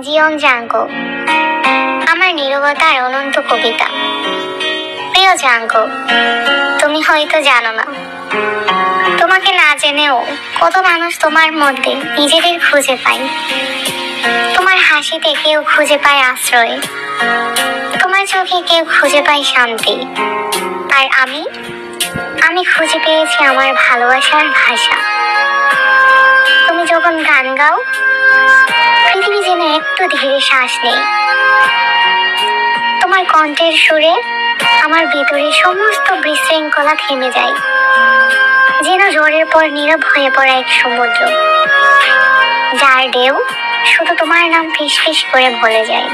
জীবন জাঙ্কো, আমার নীরবতার অনন্ত কবিতা। প্রিয় জাঙ্কো, তুমি হয়তো জানো না, তোমাকে না জেনেও কত মানুষ তোমার মধ্যে নিজেদের খুঁজে পায়। তোমার হাসিতে কেউ খুঁজে পায় আশ্রয়, তোমার চোখে কেউ খুঁজে পায় শান্তি, আর আমি খুঁজে পেয়েছি আমার ভালোবাসার ভাষা। তুমি যখন গান গাও, পৃথিবী যেন একটু ধীরে শ্বাস নেই। তোমার কণ্ঠের সুরে আমার ভিতরে সমস্ত বিশৃঙ্খলা থেমে যায়, যেন ঝড়ের পর নীরব হয়ে পড়া এক সমুদ্র, যার ঢেউ শুধু তোমার নাম ফিসফিস করে বলে যায়।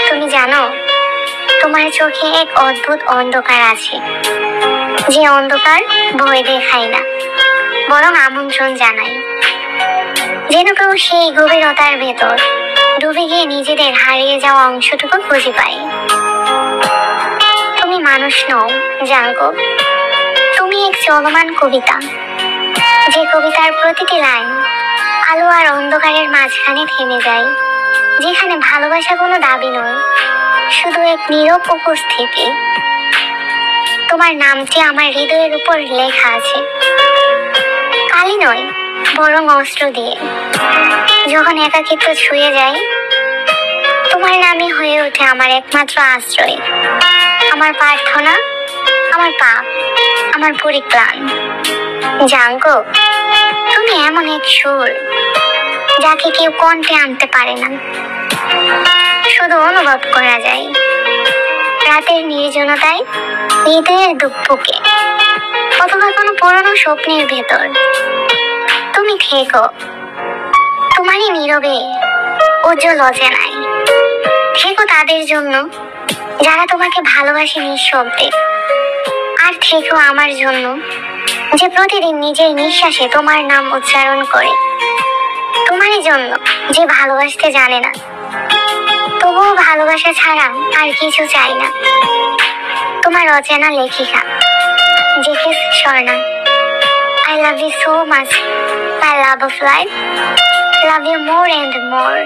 তুমি জানো, তোমার চোখে এক অদ্ভুত অন্ধকার আছে, যে অন্ধকার ভয় দেখায় না, বরং আমন্ত্রণ জানায়। যেন কেউ সেই গভীরতার ভেতর ডুবে গিয়ে নিজেদের হারিয়ে যাওয়া অংশটুকু খুঁজে পায়। তুমি মানুষ নও জাঙ্কো, তুমি এক চলমান কবিতা, যে কবিতার প্রতিটি লাইন আলো আর অন্ধকারের মাঝখানে থেমে যায়, যেখানে ভালোবাসা কোনো দাবি নয়, শুধু এক নীরব উপস্থিতি। তোমার নামটি আমার হৃদয়ের উপর লেখা আছে, কালি নয় বরং অস্ত্র দিয়ে। যখন একাকিত্ব ছুঁয়ে যায়, তোমার নামই হয়ে ওঠে আমার একমাত্র আশ্রয়, আমার প্রার্থনা, আমার পাপ, আমার পরিত্রাণ। জাঙ্কো, তুমি এমন এক সুর, যাকে কেউ কণ্ঠে আনতে পারে না, শুধু অনুভব করা যায় রাতের নির্জনতায়, হৃদয়ের দুঃখকে, অথবা কোনো পুরনো স্বপ্নের ভেতর। তুমি থেকো তোমারই নীরবে উজ্জ্বল অজানায়। থেকো তাদের জন্য যারা তোমাকে ভালোবাসে নিঃশব্দে, আর থেকো আমার জন্য, যে প্রতিদিন নিজের নিঃশ্বাসে তোমার নাম উচ্চারণ করে। তোমারই জন্য যে ভালোবাসতে জানে না, তবুও ভালোবাসা ছাড়া আর কিছু চাই না। তোমার অচেনা লেখিকা জেকেস Swarna. I love you so much, my love of life. Love you more and more.